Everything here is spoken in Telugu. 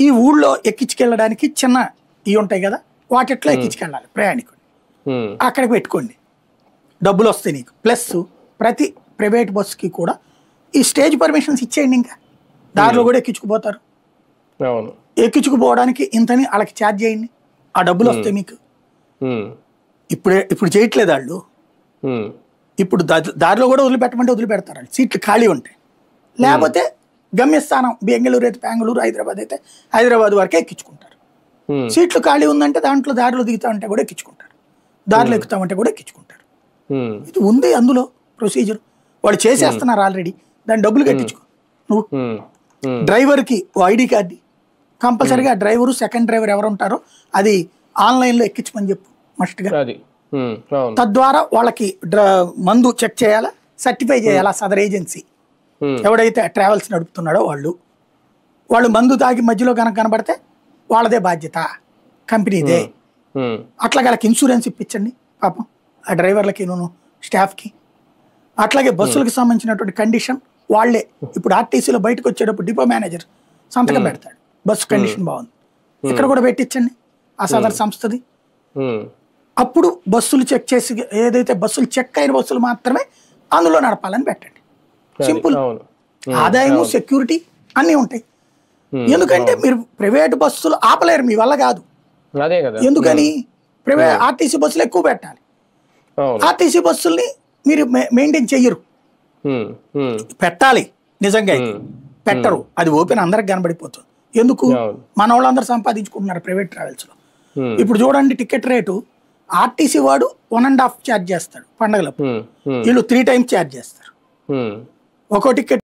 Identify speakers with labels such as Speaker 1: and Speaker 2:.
Speaker 1: ఈ ఊళ్ళో ఎక్కించుకెళ్ళడానికి చిన్న ఇవి ఉంటాయి కదా, వాటిట్లో ఎక్కించుకెళ్ళాలి ప్రయాణికుడు. అక్కడికి పెట్టుకోండి, డబ్బులు వస్తాయి నీకు. ప్లస్ ప్రతి ప్రైవేట్ బస్సుకి కూడా ఈ స్టేజ్ పర్మిషన్స్ ఇచ్చేయండి. ఇంకా దారిలో కూడా ఎక్కించుకుపోతారు. ఎక్కించుకుపోవడానికి ఇంతని వాళ్ళకి ఛార్జ్ చేయండి, ఆ డబ్బులు వస్తాయి మీకు. ఇప్పుడు చేయట్లేదు వాళ్ళు. ఇప్పుడు దారిలో కూడా వదిలిపెట్టమంటే వదిలిపెడతారు వాళ్ళు, సీట్లు ఖాళీ ఉంటాయి. లేకపోతే గమ్యస్థానం బెంగళూరు అయితే బెంగళూరు, హైదరాబాద్ అయితే హైదరాబాద్ వరకే ఎక్కించుకుంటారు. సీట్లు ఖాళీ ఉందంటే దాంట్లో దారిలో దిగుతామంటే కూడా ఎక్కించుకుంటారు, దారిలో ఎక్కుతామంటే కూడా ఎక్కించుకుంటారు. ఇది ఉంది అందులో ప్రొసీజర్. వాళ్ళు చేసేస్తున్నారు ఆల్రెడీ. దాని డబ్బులు కట్టించుకో నువ్వు. డ్రైవర్కి ఐడి కార్డు కంపల్సరీగా, డ్రైవరు సెకండ్ డ్రైవర్ ఎవరు ఉంటారో అది ఆన్లైన్లో ఎక్కించమని చెప్పు మస్ట్గా. తద్వారా వాళ్ళకి మందు చెక్ చేయాలా, సర్టిఫై చేయాలా సదర్ ఏజెన్సీ ఎవడైతే ట్రావెల్స్ నడుపుతున్నాడో వాళ్ళు మందు తాగి మధ్యలో కనుక కనబడితే వాళ్ళదే బాధ్యత, కంపెనీదే. అట్లా వాళ్ళకి ఇన్సూరెన్స్ ఇప్పించండి పాపం ఆ డ్రైవర్లకి, స్టాఫ్కి. అట్లాగే బస్సులకు సంబంధించినటువంటి కండిషన్ వాళ్ళే. ఇప్పుడు ఆర్టీసీలో బయటకు వచ్చేటప్పుడు డిపో మేనేజర్ సంతకం పెడతాడు, బస్సు కండిషన్ బాగుంది, ఇక్కడ కూడా పెట్టించండి ఆ సదర్ సంస్థది. అప్పుడు బస్సులు చెక్ చేసి, ఏదైతే బస్సులు చెక్ అయిన బస్సులు మాత్రమే అందులో నడపాలని పెట్టండి. సింపుల్. ఆదాయము, సెక్యూరిటీ అన్నీ ఉంటాయి. ఎందుకంటే మీరు ప్రైవేట్ బస్సులు ఆపలేరు, మీ వల్ల కాదు. ఎందుకని ప్రైవేట్ ఆర్టీసీ బస్సులు ఎక్కువ పెట్టాలి, ఆర్టీసీ బస్సుల్ని మీరు మెయింటైన్ చెయ్యరు. పెట్టాలి నిజంగా, అయితే పెట్టరు. అది ఓపెన్ అందరికి కనబడిపోతుంది. ఎందుకు? మన వాళ్ళందరూ సంపాదించుకుంటున్నారు ప్రైవేట్ ట్రావెల్స్లో. ఇప్పుడు చూడండి, టికెట్ రేటు ఆర్టీసీ వాడు 1.5 ఛార్జ్ చేస్తాడు పండగలప్పుడు, వీళ్ళు 3 times ఛార్జ్ చేస్తారు. ఒక్కో టికెట్